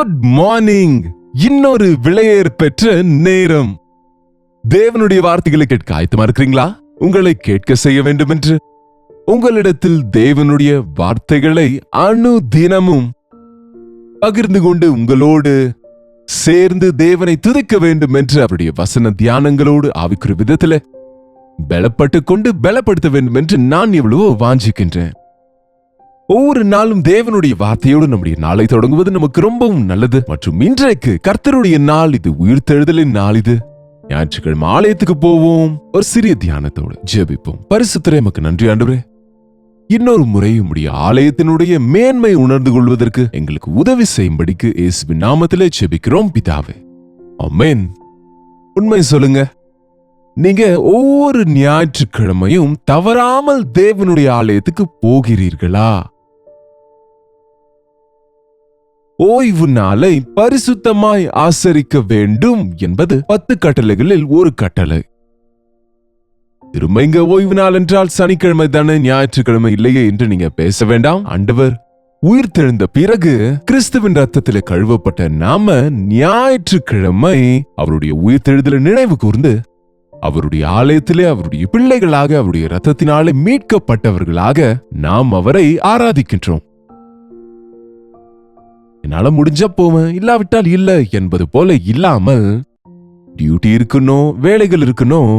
Good morning. இன்னொரு விலையேற பெற்ற நேரம். தேவனுடைய வார்த்தைகளை கேட்க ஆயத்தமா இருக்கிறீங்களா? உங்களை கேட்க செய்ய வேண்டும் என்று உங்களிடத்தில் தேவனுடைய வார்த்தைகளை அனுதினமும் பகிர்ந்து கொண்டு உங்களோடு சேர்ந்து தேவனை துதிக்க வேண்டும் என்று அவருடைய வசன தியானங்களோடு ஆவிக்குரிய விதத்துல பலப்பட்டு கொண்டு பலப்படுத்த வேண்டும் என்று நான் எவ்வளவோ வாஞ்சிக்கின்றேன். ஒவ்வொரு நாளும் தேவனுடைய வார்த்தையோடு நம்முடைய நாளை தொடங்குவது நமக்கு ரொம்பவும் நல்லது. மற்றும் இன்றைக்கு கர்த்தருடைய நாள் இது, உயிர்த்தெழுதலின் நாள் இது. ஞாயிற்றுக்கிழமை ஆலயத்துக்கு போவோம், ஒரு சிறிய தியானத்தோடு ஜெபிப்போம். பரிசுத்தரே, எமக்கு நன்றி ஆண்டவரே. இன்னொரு முறை உம்முடைய ஆலயத்தினுடைய மேன்மை உணர்ந்து கொள்வதற்கு எங்களுக்கு உதவி செய்யும்படிக்கு இயேசுவின் நாமத்திலே ஜெபிக்கிறோம் பிதாவே, ஆமென். உண்மை சொல்லுங்க, நீங்க ஒவ்வொரு ஞாயிற்றுக்கிழமையும் தவறாமல் தேவனுடைய ஆலயத்துக்கு போகிறீர்களா? ஓய்வு நாளை பரிசுத்தமாய் ஆசரிக்க வேண்டும் என்பது 10 கட்டளைகளில் ஒரு கட்டளை. திரும்ப இங்க ஓய்வு நாள் என்றால் சனிக்கிழமை தானே, ஞாயிற்றுக்கிழமை இல்லையே என்று நீங்க பேச வேண்டாம். ஆண்டவர் உயிர்த்தெழுந்த பிறகு கிறிஸ்துவின் ரத்தத்திலே கழுவப்பட்ட நாம ஞாயிற்றுக்கிழமை அவருடைய உயிர்த்தெழுதலை நினைவு கூர்ந்து அவருடைய ஆலயத்திலே அவருடைய பிள்ளைகளாக, அவருடைய ரத்தத்தினாலே மீட்கப்பட்டவர்களாக நாம் அவரை ஆராதிக்கின்றோம். என்னால முடிஞ்ச போவேன், இல்லாவிட்டால் இல்ல என்பது போல இல்லாமல், டியூட்டி இருக்கணும், வேலைகள் இருக்கணும்,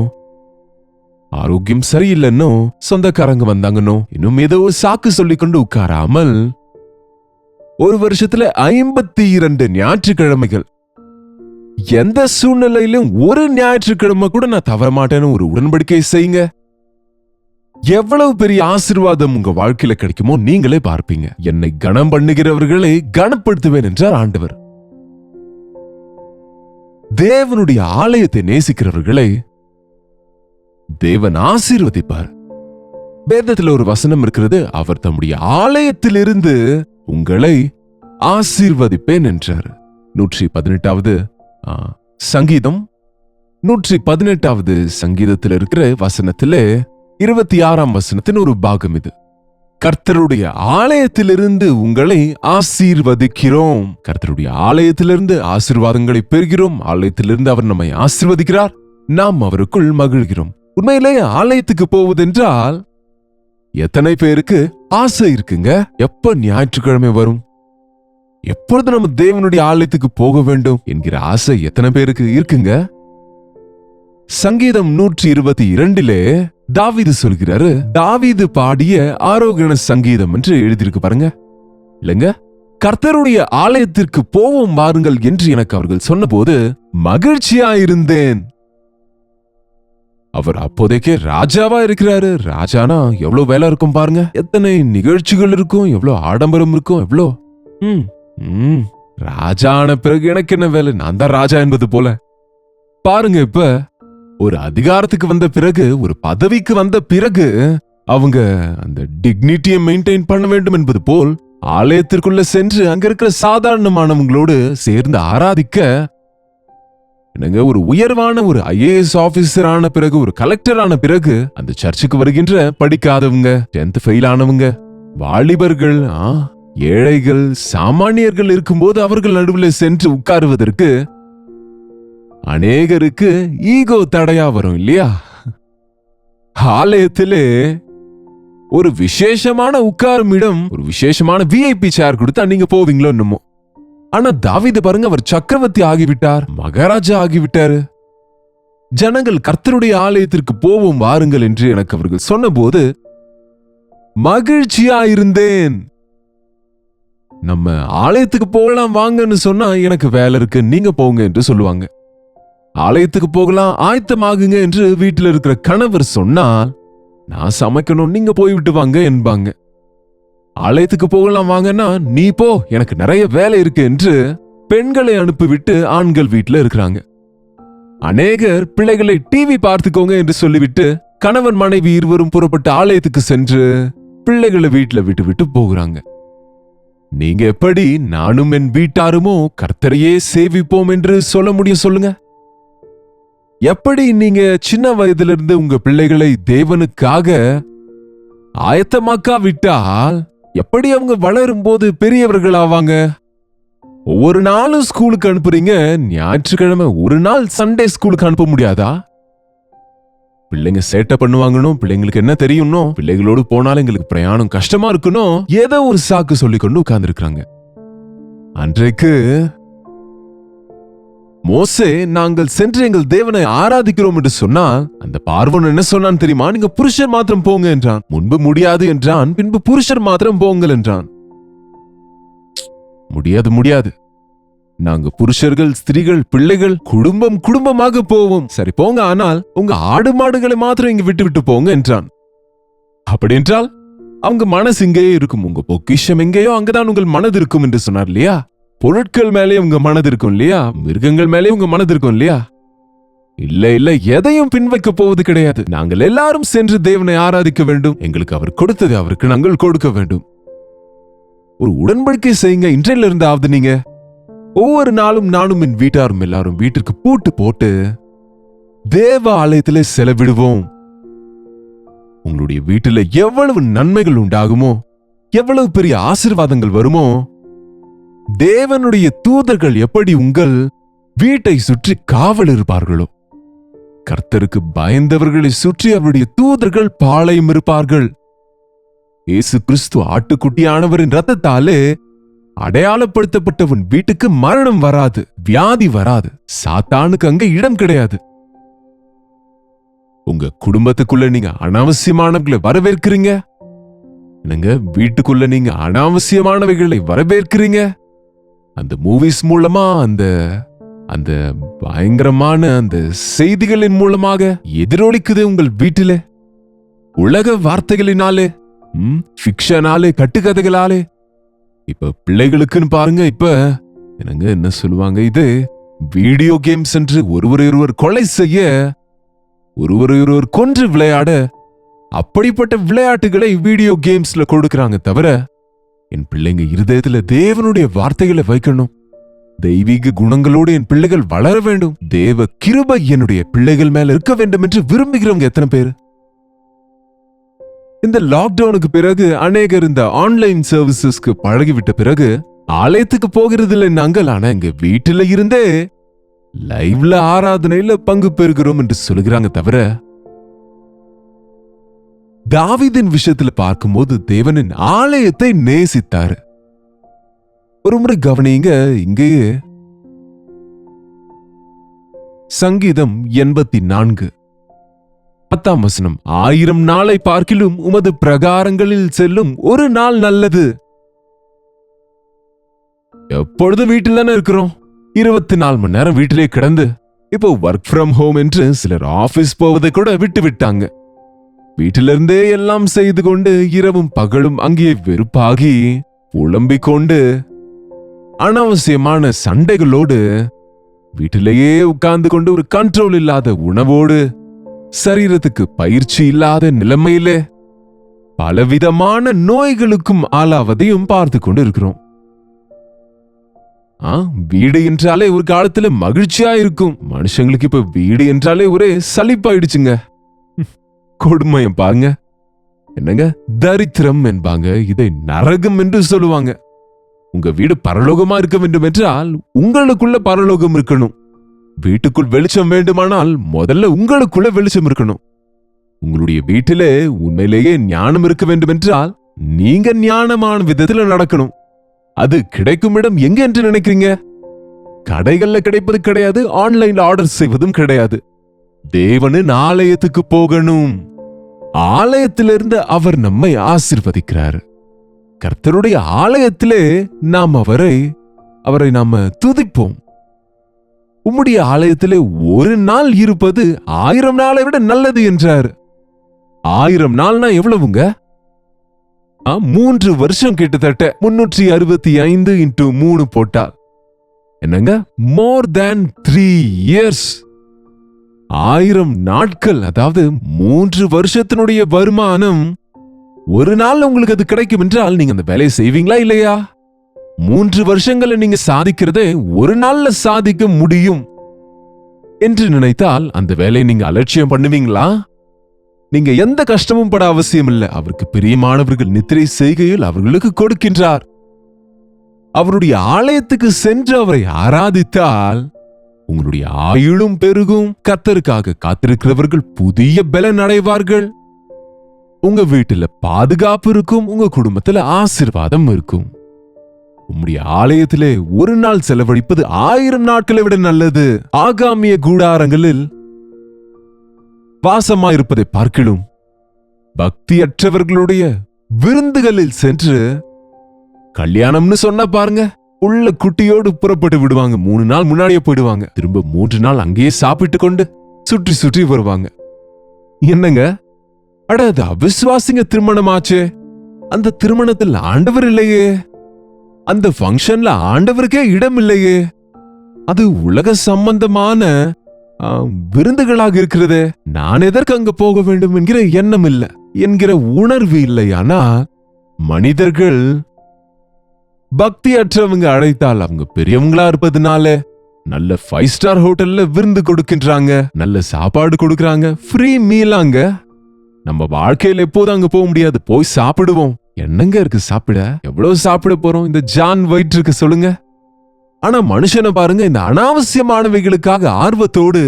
ஆரோக்கியம் சரியில்லைன்னோ, சொந்தக்காரங்க வந்தாங்கன்னோ, இன்னும் ஏதோ சாக்கு சொல்லிக் கொண்டு உட்காராமல், ஒரு வருஷத்துல 52 ஞாயிற்றுக்கிழமைகள், எந்த சூழ்நிலையிலும் ஒரு ஞாயிற்றுக்கிழமை கூட நான் தவற மாட்டேன்னு ஒரு உடன்படிக்கை செய்யுங்க. எவ்வளவு பெரிய ஆசீர்வாதம் உங்க வாழ்க்கையில கிடைக்குமோ நீங்களே பார்ப்பீங்க. என்னை கனம் பண்ணுகிறவர்களை கனப்படுத்துவேன் என்றார் ஆண்டவர். தேவனுடைய ஆலயத்தை நேசிக்கிறவர்களை தேவன் ஆசீர்வதிப்பார். வேதத்தில் ஒரு வசனம் இருக்கிறது, அவர் தம்முடைய ஆலயத்திலிருந்து உங்களை ஆசீர்வதிப்பேன் என்றார். 118வது சங்கீதம் 118வது சங்கீதத்தில் இருக்கிற வசனத்திலே 26ஆம் வசனத்தின் ஒரு பாகம் இது. கர்த்தருடைய ஆலயத்திலிருந்து உங்களை ஆசீர்வதிக்கிறோம். கர்த்தருடைய ஆலயத்திலிருந்து ஆசீர்வாதங்களை பெறுகிறோம். ஆலயத்திலிருந்து அவர் நம்மை ஆசீர்வதிக்கிறார், நாம் அவருக்குள் மகிழ்கிறோம். உண்மையிலேயே ஆலயத்துக்கு போவதென்றால் எத்தனை பேருக்கு ஆசை இருக்குங்க? எப்ப ஞாயிற்றுக்கிழமை வரும், எப்பொழுது நம்ம தேவனுடைய ஆலயத்துக்கு போக வேண்டும் என்கிற ஆசை எத்தனை பேருக்கு இருக்குங்க? சங்கீதம் 122 தாவீது சொல்கிறாரு, தாவீது பாடிய ஆரோகண சங்கீதம் என்று எழுதியிருக்கு பாருங்க. இல்லங்க, கர்த்தருடைய ஆலயத்திற்கு போவோம் வாருங்கள் என்று எனக்கு அவர்கள் சொன்னபோது மகிழ்ச்சியாயிருந்தேன். அவர் அப்போதைக்கே ராஜாவா இருக்கிறாரு. ராஜானா எவ்வளவு வேலை இருக்கும் பாருங்க, எத்தனை நிகழ்ச்சிகள் இருக்கும், எவ்வளவு ஆடம்பரம் இருக்கும், எவ்வளோ ராஜான பிறகு எனக்கு என்ன வேலை, நான் தான் ராஜா என்பது போல பாருங்க. இப்ப ஒரு அதிகாரத்துக்கு வந்த பிறகு, ஒரு பதவிக்கு வந்த பிறகு அவங்க அந்த டிக்னிட்டியை மெயின்டைன் பண்ண வேண்டும் என்பது போல் ஆலயத்திற்குள்ள சென்று அங்க இருக்கிற சாதாரணமானவங்களோடு சேர்ந்து ஆராதிக்க, என்னங்க, ஒரு உயர்வான ஒரு IAS ஆபீசர் ஆன பிறகு, ஒரு கலெக்டர் ஆன பிறகு அந்த சர்ச்சுக்கு வருகின்ற படிக்காதவங்க, 10th ஃபெயில் ஆனவங்க, வாலிபர்கள், ஏழைகள், சாமானியர்கள் இருக்கும்போது அவர்கள் நடுவில் சென்று உட்காருவதற்கு அநேகருக்கு ஈகோ தடையா வரும் இல்லையா? ஆலயத்திலே ஒரு விசேஷமான உட்காரும் இடம், ஒரு விசேஷமான VIP சேர் கொடுத்தா நீங்க போவீங்களோ என்னமோ. ஆனா தாவீது பாருங்க, அவர் சக்கரவர்த்தி ஆகிவிட்டார், மகாராஜா ஆகிவிட்டாரு. ஜனங்கள் கர்த்தருடைய ஆலயத்திற்கு போவோம் வாருங்கள் என்று எனக்கு அவர்கள் சொன்னபோது மகிழ்ச்சியா இருந்தேன். நம்ம ஆலயத்துக்கு போகலாம் வாங்கன்னு சொன்னா, எனக்கு வேலை இருக்கு நீங்க போங்க என்று சொல்லுவாங்க. ஆலயத்துக்கு போகலாம் ஆயத்தமாகுங்க என்று வீட்டில் இருக்கிற கணவர் சொன்னால், நான் சமைக்கணும் நீங்க போய்விட்டு வாங்க என்பாங்க. ஆலயத்துக்கு போகலாம் வாங்கன்னா, நீ போ எனக்கு நிறைய வேலை இருக்கு என்று பெண்களை அனுப்பிவிட்டு ஆண்கள் வீட்டில் இருக்கிறாங்க. அநேகர் பிள்ளைகளை டிவி பார்த்துக்கோங்க என்று சொல்லிவிட்டு கணவன் மனைவி இருவரும் புறப்பட்டு ஆலயத்துக்கு சென்று பிள்ளைகளை வீட்டில் விட்டு விட்டு போகிறாங்க. நீங்க எப்படி நானும் என் வீட்டாருமோ கர்த்தரையே சேவிப்போம் என்று சொல்ல முடியும் சொல்லுங்க? எப்படி நீங்க சின்ன வயதிலிருந்து உங்க பிள்ளைகளை தேவனுக்காக ஆயத்தமாக்கா விட்டால் எப்படி அவங்க வளரும் போது பெரியவர்கள் ஆவாங்க? ஒவ்வொரு நாளும் ஸ்கூலுக்கு அனுப்புறீங்க, ஞாயிற்றுக்கிழமை ஒரு நாள் சண்டே ஸ்கூலுக்கு அனுப்ப முடியாதா? பிள்ளைங்க சேட்டை பண்ணுவாங்கன்னு பிள்ளைங்களுக்கு என்ன தெரியும்னோ, பிள்ளைகளோடு போனாலும் எங்களுக்கு பிரயாணம் கஷ்டமா இருக்கணும், ஏதோ ஒரு சாக்கு சொல்லிக்கொண்டு உட்கார்ந்து இருக்காங்க. அன்றைக்கு மோசே நாங்கள் சென்று எங்கள் தேவனை ஆராதிக்கிறோம் என்று சொன்னா, அந்த பார்வோன் என்ன சொன்னான் தெரியுமா? நீங்க புருஷர் மாத்திரம் போங்க என்றான். முன்பு முடியாது என்றான், பின்பு புருஷர் மாத்திரம் போங்கள் என்றான். முடியாது முடியாது, நாங்க புருஷர்கள், ஸ்திரீகள், பிள்ளைகள் குடும்பம் குடும்பமாக போவோம். சரி போங்க, ஆனால் உங்க ஆடு மாடுகளை மாத்திரம் இங்க விட்டு விட்டு போங்க என்றான். அப்படி என்றால் அவங்க மனசு இங்கேயே இருக்கும், உங்க பொக்கிஷம் எங்கேயோ அங்கதான் உங்கள் மனது இருக்கும் என்று சொன்னார் இல்லையா? பொருட்கள் மேலே உங்க மனது இருக்கும் இல்லையா? மிருகங்கள் மேலே உங்க மனது இருக்கும் இல்லையா? இல்ல இல்ல, எதையும் பின்வைக்க போவது கிடையாது. நாங்கள் எல்லாரும் சென்று தேவனை ஆராதிக்க வேண்டும். எங்களுக்கு அவர் கொடுத்தது அவருக்கு நாங்கள் கொடுக்க வேண்டும். ஒரு உடன்படிக்கை செய்யுங்க. இன்றையில இருந்தாவது நீங்க ஒவ்வொரு நாளும் நானும் என் வீட்டாரும் எல்லாரும் வீட்டிற்கு பூட்டு போட்டு தேவ ஆலயத்திலே செலவிடுவோம். உங்களுடைய வீட்டில் எவ்வளவு நன்மைகள் உண்டாகுமோ, எவ்வளவு பெரிய ஆசீர்வாதங்கள் வருமோ, தேவனுடைய தூதர்கள் எப்படி உங்கள் வீட்டை சுற்றி காவல் இருப்பார்களோ, கர்த்தருக்கு பயந்தவர்களை சுற்றி அவருடைய தூதர்கள் பாளையம் இருப்பார்கள். இயேசு கிறிஸ்து ஆட்டுக்குட்டியானவரின் ரத்தத்தாலே அடையாளப்படுத்தப்பட்டவன் வீட்டுக்கு மரணம் வராது, வியாதி வராது, சாத்தானுக்கு அங்க இடம் கிடையாது. உங்க குடும்பத்துக்குள்ள நீங்க அனாவசியமானவர்களை வரவேற்கிறீங்க. என்னங்க, வீட்டுக்குள்ள நீங்க அனாவசியமானவைகளை வரவேற்கிறீங்க. அந்த மூவிஸ் மூலமா, அந்த பயங்கரமான அந்த செய்திகளின் மூலமாக எதிரொலிக்குது உங்கள் வீட்டில. உலக வார்த்தைகளினாலே, ஃபிக்ஷனாலே, கட்டுக்கதைகளாலே. இப்ப பிள்ளைகளுக்குன்னு பாருங்க, இப்ப என்னங்க என்ன சொல்லுவாங்க, இது வீடியோ கேம்ஸ் என்று ஒருவர் கொலை செய்ய, ஒருவர் கொன்று விளையாட, அப்படிப்பட்ட விளையாட்டுகளை வீடியோ கேம்ஸ்ல கொடுக்கறாங்க. தவிர என் பிள்ளைங்க இருதயத்துல தேவனுடைய வார்த்தைகளை வைக்கணும். தெய்வீக குணங்களோடு என் பிள்ளைகள் வளர வேண்டும். தேவ கிருபை என்னுடைய பிள்ளைகள் மேல இருக்க வேண்டும் என்று விரும்புகிறவங்க எத்தனை பேர்? இந்த லாக்டவுனுக்கு பிறகு அநேகர் இந்த ஆன்லைன் சர்வீசஸ்க்கு பழகிவிட்ட பிறகு ஆலயத்துக்கு போகிறது இல்லை நாங்கள், ஆனா எங்க வீட்டுல இருந்தே லைவ்ல ஆராதனையில பங்கு பெறுகிறோம் என்று சொல்லுகிறாங்க. தவிர தாவீதின் விஷயத்துல பார்க்கும்போது தேவனின் ஆலயத்தை நேசித்தாரு. ஒரு முறை கவனிங்க, இங்கேயே சங்கீதம் 84 10 1000 நாளை பார்க்கிலும் உமது பிரகாரங்களில் செல்லும் ஒரு நாள் நல்லது. எப்பொழுதும் வீட்டில் தானே இருக்கிறோம், 24 மணி நேரம் வீட்டிலே கிடந்து, இப்போ ஒர்க் ஃப்ரம் ஹோம் என்று சிலர் ஆபீஸ் போவதை கூட விட்டு விட்டாங்க. வீட்டிலிருந்தே எல்லாம் செய்து கொண்டு இரவும் பகலும் அங்கே வெறுப்பாகி புலம்பிக் கொண்டு அனாவசியமான சண்டைகளோடு வீட்டிலேயே உட்கார்ந்து கொண்டு ஒரு கண்ட்ரோல் இல்லாத உணவோடு சரீரத்துக்கு பயிற்சி இல்லாத நிலைமையிலே பலவிதமான நோய்களுக்கும் ஆளாவதையும் பார்த்து கொண்டு இருக்கிறோம். வீடு என்றாலே ஒரு காலத்துல மகிழ்ச்சியா இருக்கும். மனுஷங்களுக்கு இப்ப வீடு என்றாலே ஒரே சலிப்பாயிடுச்சுங்க. கொடுமையம் பாருங்க, என்னங்க தரித்திரம் என்பாங்க, இதை நரகம் என்று சொல்லுவாங்க. உங்க வீடு பரலோகமா இருக்க வேண்டும் என்றால் உங்களுக்குள்ள பரலோகம் இருக்கணும். வீட்டுக்குள் வெளிச்சம் வேண்டுமானால் முதல்ல உங்களுக்குள்ள வெளிச்சம் இருக்கணும். உங்களுடைய வீட்டிலே உண்மையிலேயே ஞானம் இருக்க வேண்டும் என்றால் நீங்க ஞானமான விதத்துல நடக்கணும். அது கிடைக்கும் இடம் எங்க என்று நினைக்கிறீங்க? கடைகள்ல கிடைப்பது கிடையாது, ஆன்லைன்ல ஆர்டர் செய்வதும் கிடையாது. தேவனின் ஆலயத்துக்கு போகணும். ஆலயத்திலிருந்து அவர் நம்மை ஆசீர்வதிக்கிறார். கர்த்தருடைய ஆலயத்திலே நாம் அவரை நாம துதிப்போம். உம்முடைய ஆலயத்திலே ஒரு நாள் இருப்பது 1000 நாளை விட நல்லது என்றார். 1000 நாள்னா எவ்வளவுங்க? 3 வருஷம் கிட்டத்தட்ட 365 into 3 போட்டால் என்னங்க, மோர் தேன் 3 இயர்ஸ். 1000 நாட்கள், அதாவது 3 வருஷத்தினுடைய வருமானம் ஒரு நாள் உங்களுக்கு அது கிடைக்கும் என்றால் நீங்க அந்த வேலையை செய்வீங்களா இல்லையா? 3 வருஷங்களை நீங்க சாதிக்கிறதே ஒரு நாள்ல சாதிக்க முடியும் என்று நினைத்தால் அந்த வேலையை நீங்க அலட்சியம் பண்ணுவீங்களா? நீங்க எந்த கஷ்டமும் பட அவசியம் இல்லை. அவருக்கு பிரியமானவர்கள் நித்திரை செய்கையில் அவர்களுக்கு கொடுக்கின்றார். அவருடைய ஆலயத்துக்கு சென்று அவரை ஆராதித்தால் உங்களுடைய ஆயுளும் பெருகும். கர்த்தருக்காக காத்திருக்கிறவர்கள் புதிய பலன் அடைவார்கள். உங்க வீட்டுல பாதுகாப்பு இருக்கும். உங்க குடும்பத்துல ஆசீர்வாதம் இருக்கும். உம்முடைய ஆலயத்திலே ஒரு நாள் செலவழிப்பது 1000 நாட்களை விட நல்லது. ஆகாமிய கூடாரங்களில் வாசமாயிருப்பதை பார்க்கிலும் பக்தியற்றவர்களுடைய விருந்துகளில் சென்று கல்யாணம்னு சொன்னா பாருங்க, உள்ள குட்டியோடு புறப்பட்டு விடுவாங்க. 3 நாள் முன்னாடியே போயிடுவாங்க. திரும்ப 3 நாள் அங்கேயே சாப்பிட்டு கொண்டு சுற்றி சுற்றி வருவாங்க. என்னங்க, அட அது அவிசுவாசிங்க திருமணமாச்சே. அந்த திருமணத்தில் ஆண்டவர் இல்லையே. அந்த ஃபங்க்ஷன்ல ஆண்டவருக்கே இடம் இல்லையே. அது உலக சம்பந்தமான விருந்துகளாக இருக்கிறதே. நான் எதற்கு அங்க போக வேண்டும் என்கிற எண்ணம் இல்லை, என்கிற உணர்வு இல்லை. ஆனா மனிதர்கள் பக்தியற்றவங்க அழைத்தால் அவங்க பெரியவங்களா இருப்பதுனால நல்ல 5 ஸ்டார் ஹோட்டல்ல விருந்து கொடுக்கின்றாங்க, நல்ல சாப்பாடு கொடுக்கறாங்க, ஃப்ரீ மீலாங்க. நம்ம வாழ்க்கையில எப்போதும் அங்க போக முடியாது. போய் சாப்பிடுவோம். என்னங்க இருக்கு சாப்பிட? எவ்வளவு சாப்பிட போறோம்? இந்த ஜான் வயிற்றுக்கு சொல்லுங்க. ஆனா மனுஷனை பாருங்க, இந்த அனாவசியமானவைகளுக்காக ஆர்வத்தோடு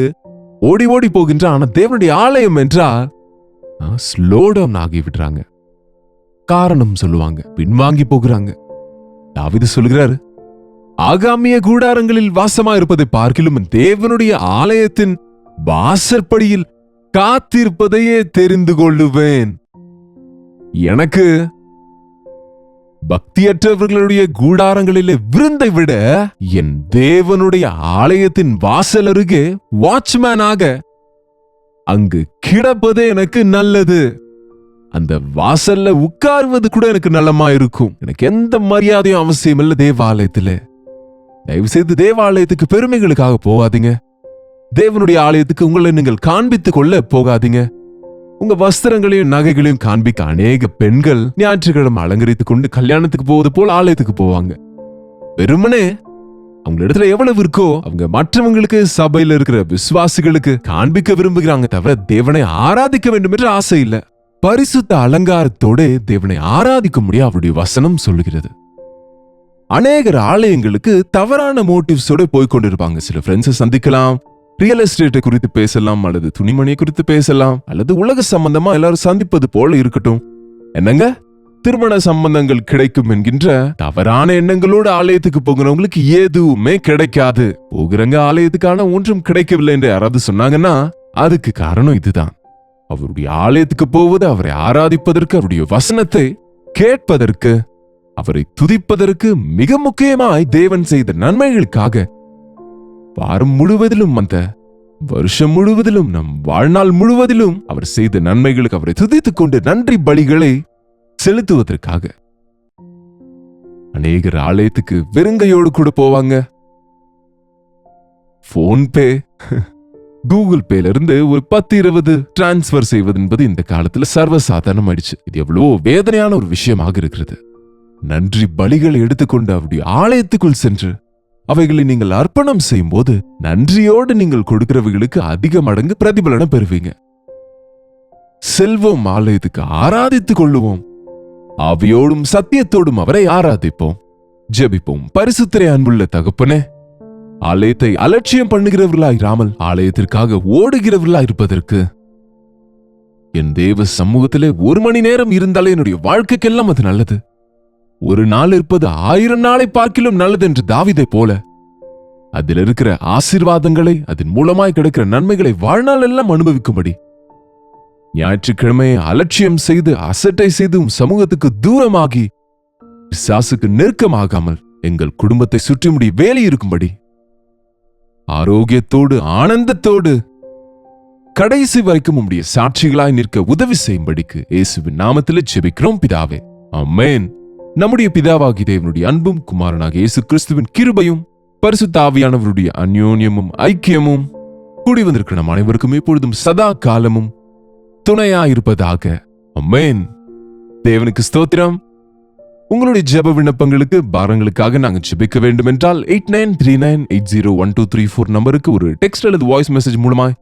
ஓடி ஓடி போகின்ற. ஆனா தேவனுடைய ஆலயம் என்றால் ஸ்லோ டவுன் ஆகி விடுறாங்க. காரணம் சொல்லுவாங்க, பின்வாங்கி போகிறாங்க. தாவீது சொல்கிறாரு, ஆகாமிய கூடாரங்களில் வாசமா இருப்பதை பார்க்கிலும் தேவனுடைய ஆலயத்தின் வாசற்படியில் காத்திருப்பதையே தெரிந்து கொள்ளுவேன். எனக்கு பக்தியற்றவர்களுடைய கூடாரங்களிலே விருந்தை விட என் தேவனுடைய ஆலயத்தின் வாசல் அருகே வாட்ச்மேனாக அங்கு கிடப்பதே எனக்கு நல்லது. அந்த வாசல்ல உட்கார்வது கூட எனக்கு நல்லமா இருக்கும். எனக்கு எந்த மரியாதையும் அவசியம் இல்லை தேவாலயத்துல. தயவு செய்து தேவாலயத்துக்கு பெருமைகளுக்காக போகாதீங்க. தேவனுடைய ஆலயத்துக்கு உங்களை நீங்கள் காண்பித்துக் கொள்ள போகாதீங்க. உங்க வஸ்திரங்களையும் நகைகளையும் காண்பிக்க அநேக பெண்கள் ஞாயிற்றுக்கிழமை அலங்கரித்துக் கொண்டு கல்யாணத்துக்கு போவது போல் ஆலயத்துக்கு போவாங்க. வெறுமனே அவங்க இடத்துல எவ்வளவு இருக்கோ அவங்க மற்றவங்களுக்கு, சபையில இருக்கிற விசுவாசிகளுக்கு காண்பிக்க விரும்புகிறாங்க, தவிர தேவனை ஆராதிக்க வேண்டும் என்ற ஆசை இல்ல. பரிசுத்த அலங்காரத்தோட தேவனை ஆராதிக்க முடியும் அவருடைய வசனம் சொல்லுகிறது. அநேகர் ஆலயங்களுக்கு தவறான மோட்டிவ்ஸோட போய்கொண்டிருப்பாங்க. சில ஃப்ரெண்ட்ஸை சந்திக்கலாம், ரியல் எஸ்டேட்டை குறித்து பேசலாம், அல்லது துணிமணியை குறித்து பேசலாம், அல்லது உலக சம்பந்தமா எல்லாரும் சந்திப்பது போல இருக்கட்டும். என்னங்க, திருமண சம்பந்தங்கள் கிடைக்கும் என்கின்ற தவறான எண்ணங்களோடு ஆலயத்துக்கு போகிறவங்களுக்கு எதுவுமே கிடைக்காது. போகிறங்க ஆலயத்துக்கான ஒன்றும் கிடைக்கவில்லை என்று யாராவது சொன்னாங்கன்னா அதுக்கு காரணம் இதுதான். அவருடைய ஆலயத்துக்கு போவது அவரை ஆராதிப்பதற்கு, அவருடைய வசனத்தை கேட்பதற்கு, அவரை துதிப்பதற்கு, மிக முக்கியமாய் தேவன் செய்த நன்மைகளுக்காக. வாரம் முழுவதிலும், அந்த வருஷம் முழுவதிலும், நம் வாழ்நாள் முழுவதிலும் அவர் செய்த நன்மைகளுக்கு அவரை துதித்துக் கொண்டு நன்றி பலிகளை செலுத்துவதற்காக. அநேகர் ஆலயத்துக்கு வெறுங்கையோடு கூட போவாங்க. போன்பே, கூகுள் பேல இருந்து ஒரு 10-20 டிரான்ஸ்பர் செய்வது என்பது இந்த காலத்துல சர்வசாதாரணம் ஆயிடுச்சு. இது எவ்வளவோ வேதனையான ஒரு விஷயமாக இருக்கிறது. நன்றி பலிகளை எடுத்துக்கொண்டு அவருடைய ஆலயத்துக்குள் சென்று அவைகளை நீங்கள் அர்ப்பணம் செய்யும் போது நன்றியோடு நீங்கள் கொடுக்கிறவைகளுக்கு அதிக மடங்கு பிரதிபலனை பெறுவீங்க. செல்வோம் ஆலயத்துக்கு, ஆராதித்துக் கொள்ளுவோம். ஆவியோடும் சத்தியத்தோடும் அவரை ஆராதிப்போம், ஜெபிப்போம். பரிசுத்தரே, அன்புள்ள தகப்பனே, ஆலயத்தை அலட்சியம் பண்ணுகிறவர்களாயிராமல் ஆலயத்திற்காக ஓடுகிறவர்களாய் இருப்பதற்கு என் தேவ சமூகத்திலே 1 மணி நேரம் இருந்தாலே என்னுடைய வாழ்க்கைக்கெல்லாம் அது நல்லது. ஒரு நாள் இருப்பது 1000 நாளை பார்க்கிலும் நல்லது என்று தாவீதை போல அதில் இருக்கிற ஆசீர்வாதங்களை, அதன் மூலமாய் கிடைக்கிற நன்மைகளை வாழ்நாள் எல்லாம் அனுபவிக்கும்படி ஞாயிற்றுக்கிழமையை அலட்சியம் செய்து அசட்டை செய்து சமூகத்துக்கு தூரமாகி பிசாசுக்கு நெருக்கமாகாமல் எங்கள் குடும்பத்தை சுற்றி முடி வேலை இருக்கும்படி ஆரோக்கியத்தோடு ஆனந்தத்தோடு கடைசி வரைக்கும் உம்முடைய சாட்சிகளாய் நிற்க உதவி செய்யும்படிக்கு இயேசுவின் நாமத்திலே ஜெபிக்கிறோம் பிதாவே, ஆமென். நம்முடைய பிதாவாகி தேவனுடைய அன்பும் குமாரனாக இயேசு கிறிஸ்துவின் கிருபையும் பரிசுத்த ஆவியானவருடைய அந்யோன்யமும் ஐக்கியமும் கூடி வந்திருக்கிற நம் அனைவருக்கும் எப்பொழுதும் சதா காலமும் துணையாயிருப்பதாக, ஆமென். தேவனுக்கு ஸ்தோத்திரம். உங்களுடைய ஜெப விண்ணப்பங்களுக்கு, பாரங்களுக்காக நாங்கள் ஜெபிக்க வேண்டும் என்றால் 8939801234 நம்பருக்கு ஒரு டெக்ஸ்ட் அல்லது வாய்ஸ் மெசேஜ் மூலமாய்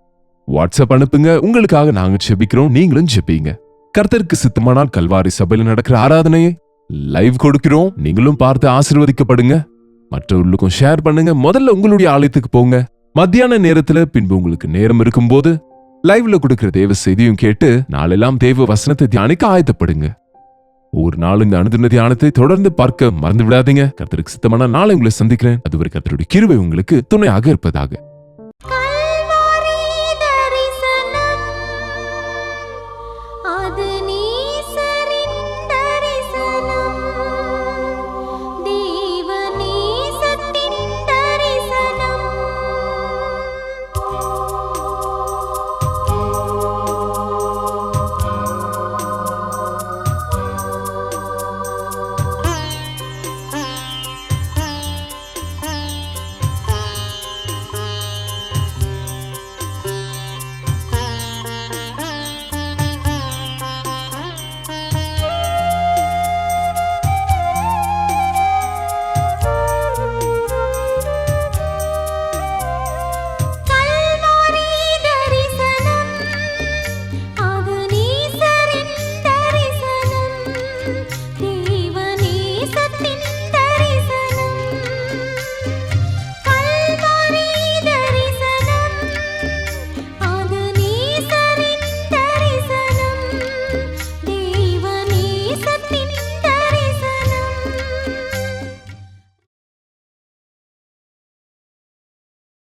வாட்ஸ்அப் அனுப்புங்க. உங்களுக்காக நாங்கள் ஜெபிக்கிறோம், நீங்களும் ஜெபிங்க. கர்த்தருக்கு சித்தமானால் கல்வாரி சபையில் நடக்கிற ஆராதனையை லைவ் கொடுக்கிறோம். நீங்களும் பார்த்து ஆசீர்வதிக்கப்படுங்க. மற்றவர்களுக்கும் ஷேர் பண்ணுங்க. முதல்ல உங்களுடைய ஆலயத்துக்கு போங்க. மத்தியான நேரத்துல பின்பு உங்களுக்கு நேரம் இருக்கும்போது லைவ்ல கொடுக்கிற தேவ செய்தியும் கேட்டு நாளெல்லாம் தேவ வசனத்தை தியானிக்க ஆயத்தப்படுங்க. ஒரு நாள் இந்த அனுதின தியானத்தை தொடர்ந்து பார்க்க மறந்து விடாதீங்க. கர்த்தருக்கு சித்தமான நாளை உங்களை சந்திக்கிறேன். அதுவரை கர்த்தருடைய கிருபை உங்களுக்கு துணையாக இருப்பதாக.